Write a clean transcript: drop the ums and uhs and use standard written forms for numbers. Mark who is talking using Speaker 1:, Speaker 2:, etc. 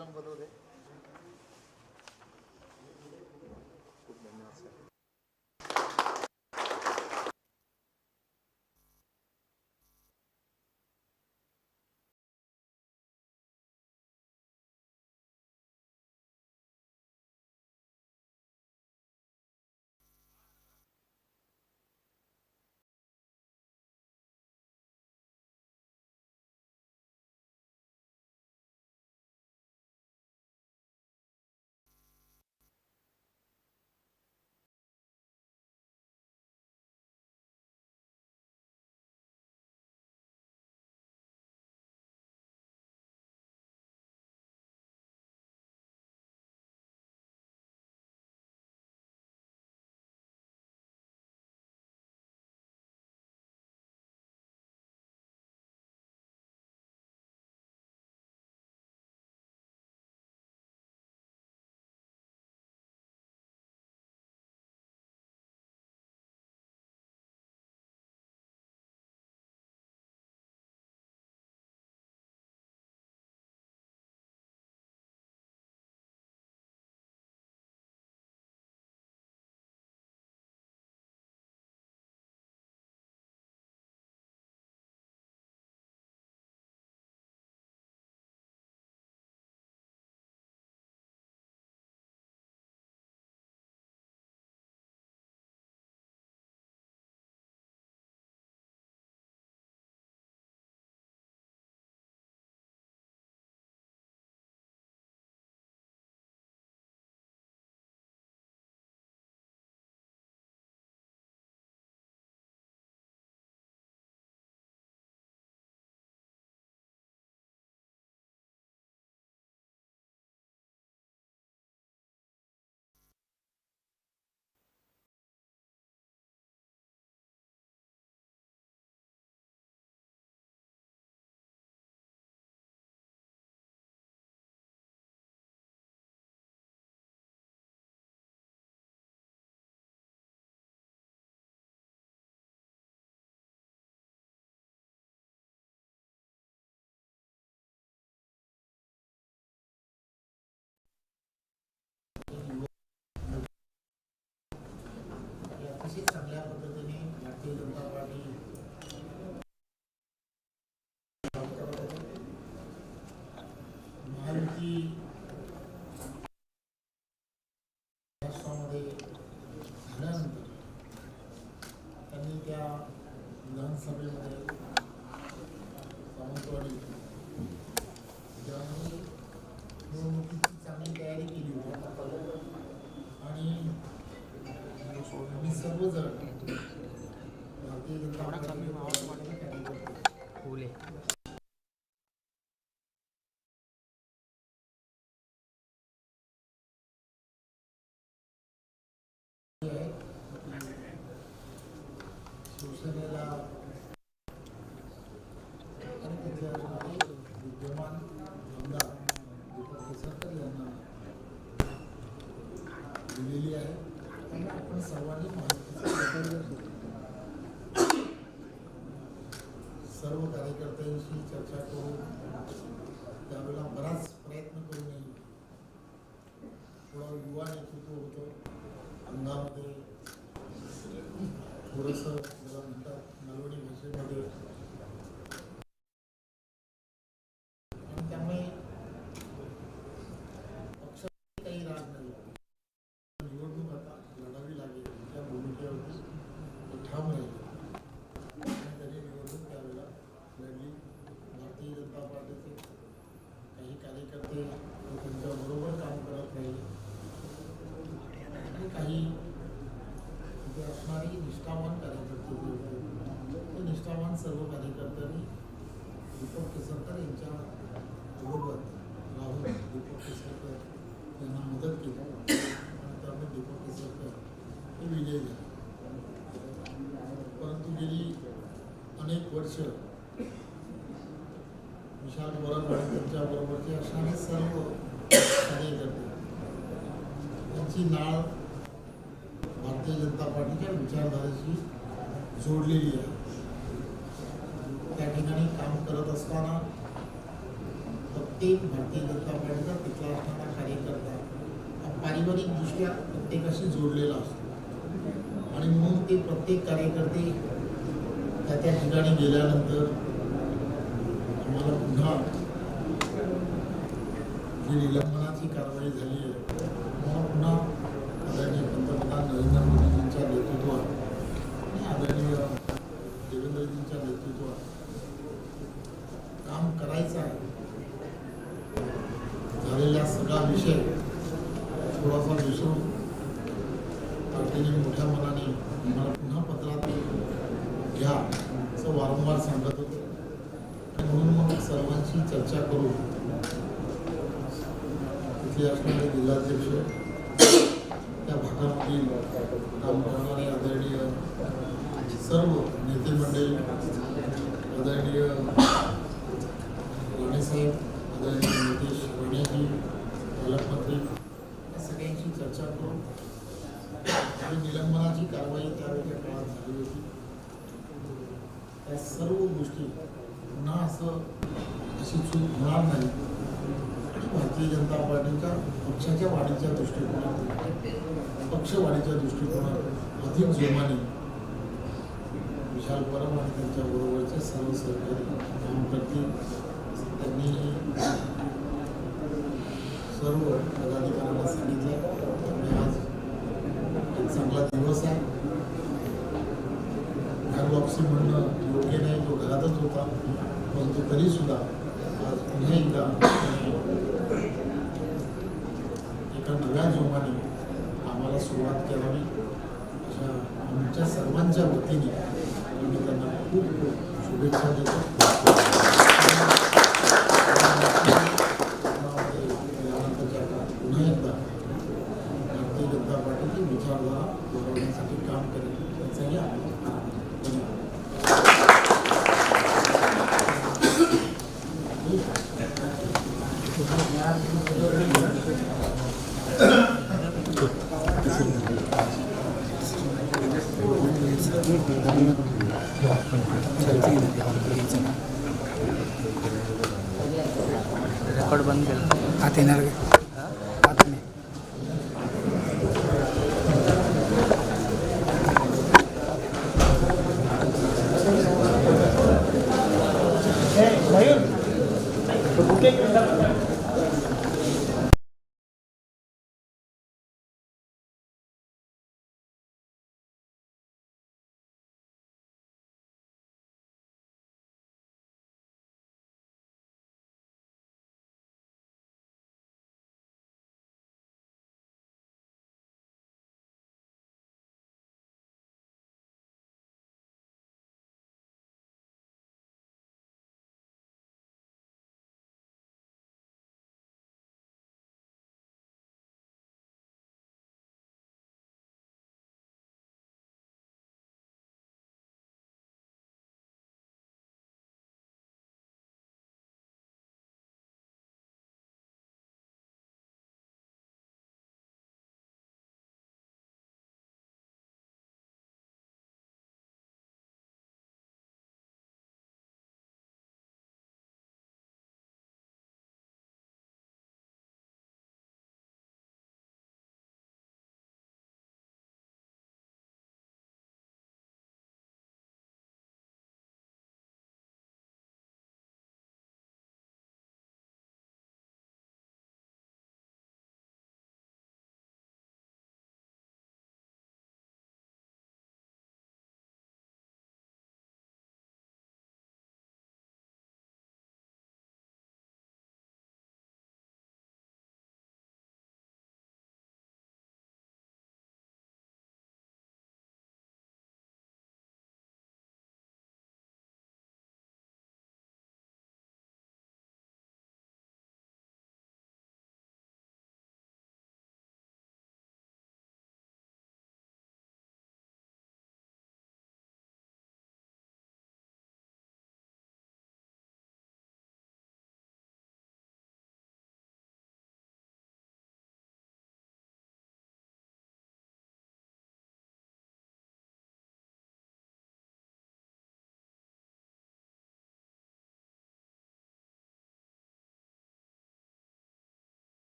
Speaker 1: बजरंग बनवले. खूप धन्यवाद सर.
Speaker 2: अतिशय चांगल्या पद्धतीने भारतीय जनता पार्टी महायुती राष्ट्रामध्ये झाल्यानंतर त्यांनी त्या विधानसभेमध्ये सावंतवाडी ज्यांनी निवडणुकीची चांगली तयारी केली होती आणि आम्ही सर्वजण भारतीय जनता पार्टीचे शिवसेनेला विद्यमान आमदार दीपक केसरकर यांना दिलेली आहे. त्यांना आपण सर्वांनी सर्व कार्यकर्त्यांशी चर्चा करून त्यावेळेला बराच प्रयत्न करूनही थोडं युवा नेतृत्व होतं अंगामध्ये थोडंसं मला म्हणतात मालवणी भाषेमध्ये आणि त्यामुळे पक्ष काही राग नाही. निवडणूक आता लढावी लागेल त्या भूमिकेवरती ठाम राहील आणि त्यांनी निवडणूक त्यावेळेला लढली. भारतीय जनता पार्टीचे काही कार्यकर्ते त्यांच्याबरोबर काम करत राहिले आणि काही तिथे असणारी निष्ठावान कार्यकर्ते जे होते ते निष्ठावान सर्व कार्यकर्त्यांनी दीपक केसरकर यांच्या बरोबर राहून दीपक केसरकर यांना मदत केली आणि त्यामुळे दीपक केसरकर हे विजयी झाले. परंतु गेली अनेक वर्ष विशाल गोरख आणि त्यांच्याबरोबरचे असणारे सर्व कार्यकर्ते त्यांची नाळ भारतीय जनता पार्टीच्या विचारधारेशी जोडलेली आहे. त्या ठिकाणी काम करत असताना प्रत्येक भारतीय जनता पार्टीचा तिथला असणारा कार्यकर्ता हा पारिवारिकदृष्ट्या प्रत्येकाशी जोडलेला असतो आणि म्हणून ते प्रत्येक कार्यकर्ते त्या ठिकाणी गेल्यानंतर आम्हाला पुन्हा जी निलंबनाची कारवाई झाली आहे आम्हाला पुन्हा आदरणीय पंतप्रधान नरेंद्र मोदीजींच्या नेतृत्वात आणि आदरणीय देवेंद्रजींच्या नेतृत्वात काम करायचं आहे. झालेला सगळा विषय थोडासा विसरून पार्टीने मोठ्या मनाने मला पुन्हा पत्रात घ्या असं वारंवार सांगत होते आणि म्हणून मग सर्वांशी चर्चा करून तिथले असणारे जिल्हाध्यक्ष त्या भागामधील काम करणारे आदरणीय सर्व नेते मंडळी आदरणीय राणेसाहेब आदरणीय नितेश राणेजी पालकमंत्री या सगळ्यांची चर्चा करून आणि निलंबनाची कारवाई त्यावेळेच्या काळात झाली होती. त्या सर्व गोष्टी पुन्हा अशी चूक होणार नाही आणि भारतीय जनता पार्टीच्या पक्षाच्या वाढीच्या दृष्टिकोनातून पक्षवाढीच्या दृष्टिकोनात अधिक जोमाने विशाल परब आणि त्यांच्याबरोबरचे सर्व सहकारी काम करतील. त्यांनी सर्व पदाधिकाऱ्यांना सांगितलं आज एक चांगला दिवस आहे. घर वापसी म्हणणं योग्य नाही, तो घरातच होता, परंतु तरीसुद्धा आज पुन्हा एकदा एका नव्या जोमाने आम्हाला सुरुवात करावी अशा आमच्या सर्वांच्या वतीने मी त्यांना खूप खूप शुभेच्छा देतो. पुन्हा एकदा भारतीय जनता पार्टीची विचारधारा बदलण्यासाठी काम करेल याचाही आम्ही
Speaker 3: रेकॉर्ड बंद केलं
Speaker 4: आत येणार आत नाही.
Speaker 1: भाई